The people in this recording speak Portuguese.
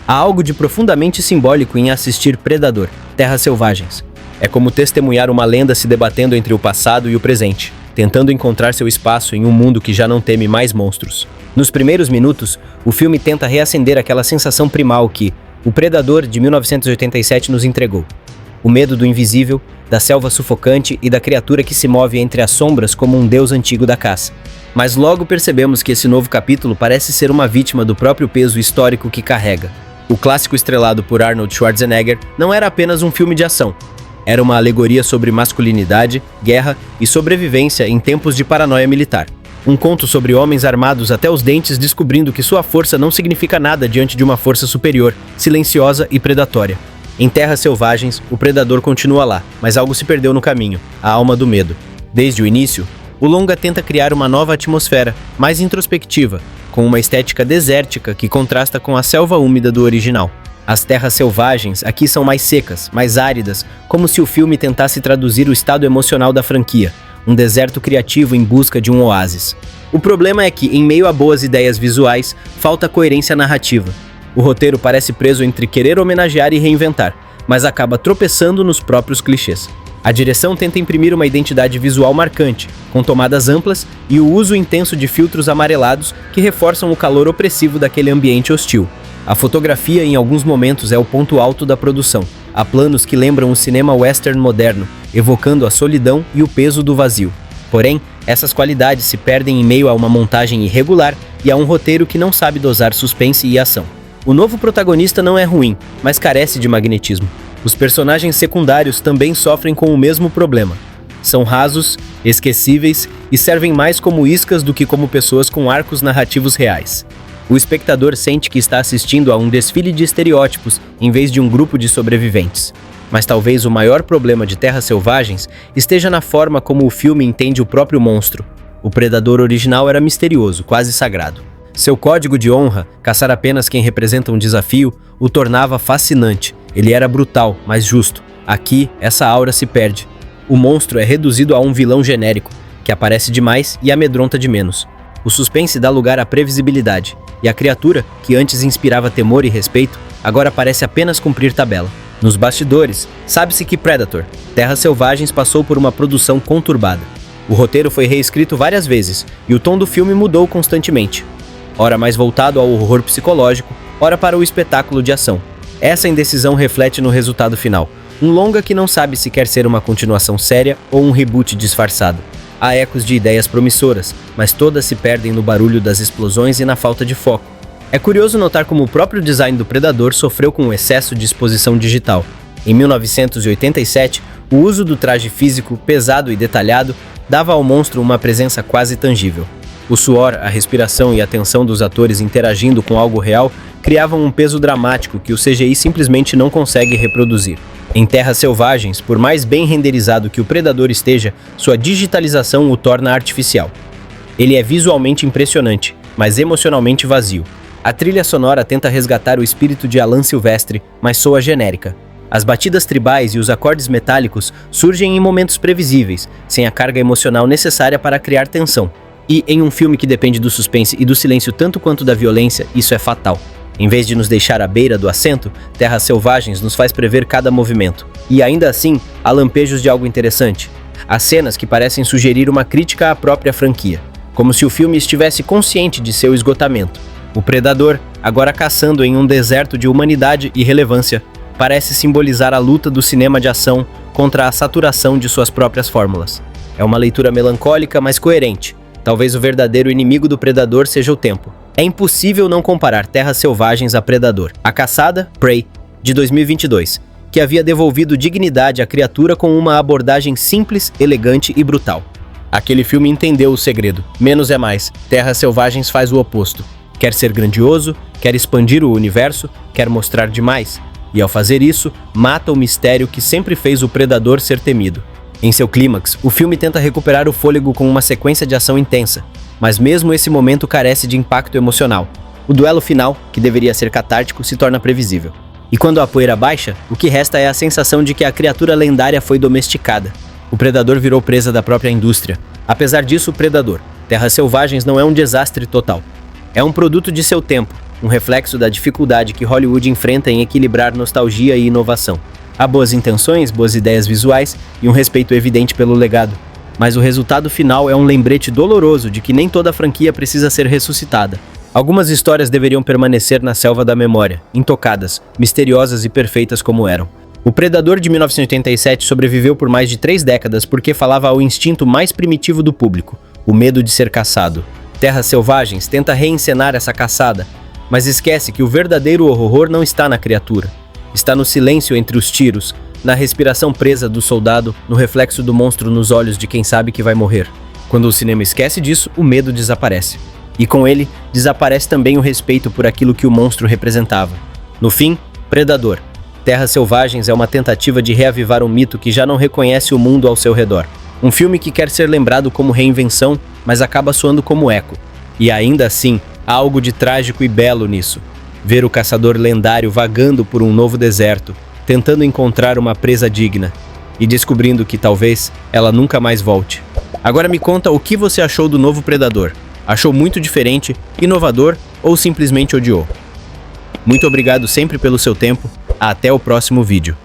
Há algo de profundamente simbólico em assistir Predador, Terras Selvagens. É como testemunhar uma lenda se debatendo entre o passado e o presente, tentando encontrar seu espaço em um mundo que já não teme mais monstros. Nos primeiros minutos, o filme tenta reacender aquela sensação primal que o Predador de 1987 nos entregou. O medo do invisível, da selva sufocante e da criatura que se move entre as sombras como um deus antigo da caça. Mas logo percebemos que esse novo capítulo parece ser uma vítima do próprio peso histórico que carrega. O clássico estrelado por Arnold Schwarzenegger não era apenas um filme de ação. Era uma alegoria sobre masculinidade, guerra e sobrevivência em tempos de paranoia militar. Um conto sobre homens armados até os dentes descobrindo que sua força não significa nada diante de uma força superior, silenciosa e predatória. Em Terras Selvagens, o predador continua lá, mas algo se perdeu no caminho, a alma do medo. Desde o início, o longa tenta criar uma nova atmosfera, mais introspectiva, com uma estética desértica que contrasta com a selva úmida do original. As terras selvagens aqui são mais secas, mais áridas, como se o filme tentasse traduzir o estado emocional da franquia, um deserto criativo em busca de um oásis. O problema é que, em meio a boas ideias visuais, falta coerência narrativa. O roteiro parece preso entre querer homenagear e reinventar, mas acaba tropeçando nos próprios clichês. A direção tenta imprimir uma identidade visual marcante, com tomadas amplas e o uso intenso de filtros amarelados que reforçam o calor opressivo daquele ambiente hostil. A fotografia, em alguns momentos, é o ponto alto da produção. Há planos que lembram o cinema western moderno, evocando a solidão e o peso do vazio. Porém, essas qualidades se perdem em meio a uma montagem irregular e a um roteiro que não sabe dosar suspense e ação. O novo protagonista não é ruim, mas carece de magnetismo. Os personagens secundários também sofrem com o mesmo problema. São rasos, esquecíveis e servem mais como iscas do que como pessoas com arcos narrativos reais. O espectador sente que está assistindo a um desfile de estereótipos em vez de um grupo de sobreviventes. Mas talvez o maior problema de Terras Selvagens esteja na forma como o filme entende o próprio monstro. O predador original era misterioso, quase sagrado. Seu código de honra, caçar apenas quem representa um desafio, o tornava fascinante. Ele era brutal, mas justo. Aqui, essa aura se perde. O monstro é reduzido a um vilão genérico, que aparece demais e amedronta de menos. O suspense dá lugar à previsibilidade, e a criatura, que antes inspirava temor e respeito, agora parece apenas cumprir tabela. Nos bastidores, sabe-se que Predator, Terras Selvagens passou por uma produção conturbada. O roteiro foi reescrito várias vezes, e o tom do filme mudou constantemente. Ora mais voltado ao horror psicológico, ora para o espetáculo de ação. Essa indecisão reflete no resultado final, um longa que não sabe se quer ser uma continuação séria ou um reboot disfarçado. Há ecos de ideias promissoras, mas todas se perdem no barulho das explosões e na falta de foco. É curioso notar como o próprio design do Predador sofreu com o excesso de exposição digital. Em 1987, o uso do traje físico, pesado e detalhado, dava ao monstro uma presença quase tangível. O suor, a respiração e a tensão dos atores interagindo com algo real criavam um peso dramático que o CGI simplesmente não consegue reproduzir. Em Terras Selvagens, por mais bem renderizado que o Predador esteja, sua digitalização o torna artificial. Ele é visualmente impressionante, mas emocionalmente vazio. A trilha sonora tenta resgatar o espírito de Alan Silvestre, mas soa genérica. As batidas tribais e os acordes metálicos surgem em momentos previsíveis, sem a carga emocional necessária para criar tensão. E, em um filme que depende do suspense e do silêncio tanto quanto da violência, isso é fatal. Em vez de nos deixar à beira do assento, Terras Selvagens nos faz prever cada movimento. E ainda assim, há lampejos de algo interessante. Há cenas que parecem sugerir uma crítica à própria franquia, como se o filme estivesse consciente de seu esgotamento. O Predador, agora caçando em um deserto de humanidade e relevância, parece simbolizar a luta do cinema de ação contra a saturação de suas próprias fórmulas. É uma leitura melancólica, mas coerente. Talvez o verdadeiro inimigo do Predador seja o tempo. É impossível não comparar Terras Selvagens a Predador. A Caçada, Prey, de 2022, que havia devolvido dignidade à criatura com uma abordagem simples, elegante e brutal. Aquele filme entendeu o segredo. Menos é mais. Terras Selvagens faz o oposto. Quer ser grandioso, quer expandir o universo, quer mostrar demais. E ao fazer isso, mata o mistério que sempre fez o Predador ser temido. Em seu clímax, o filme tenta recuperar o fôlego com uma sequência de ação intensa, mas mesmo esse momento carece de impacto emocional. O duelo final, que deveria ser catártico, se torna previsível. E quando a poeira baixa, o que resta é a sensação de que a criatura lendária foi domesticada. O Predador virou presa da própria indústria. Apesar disso, o Predador, Terras Selvagens não é um desastre total. É um produto de seu tempo, um reflexo da dificuldade que Hollywood enfrenta em equilibrar nostalgia e inovação. Há boas intenções, boas ideias visuais e um respeito evidente pelo legado. Mas o resultado final é um lembrete doloroso de que nem toda franquia precisa ser ressuscitada. Algumas histórias deveriam permanecer na selva da memória, intocadas, misteriosas e perfeitas como eram. O Predador de 1987 sobreviveu por mais de 3 décadas porque falava ao instinto mais primitivo do público, o medo de ser caçado. Terras Selvagens tenta reencenar essa caçada, mas esquece que o verdadeiro horror não está na criatura. Está no silêncio entre os tiros, na respiração presa do soldado, no reflexo do monstro nos olhos de quem sabe que vai morrer. Quando o cinema esquece disso, o medo desaparece. E com ele, desaparece também o respeito por aquilo que o monstro representava. No fim, Predador. Terras Selvagens é uma tentativa de reavivar um mito que já não reconhece o mundo ao seu redor. Um filme que quer ser lembrado como reinvenção, mas acaba soando como eco. E ainda assim, há algo de trágico e belo nisso. Ver o caçador lendário vagando por um novo deserto, tentando encontrar uma presa digna, e descobrindo que talvez ela nunca mais volte. Agora me conta o que você achou do novo Predador. Achou muito diferente, inovador ou simplesmente odiou? Muito obrigado sempre pelo seu tempo. Até o próximo vídeo.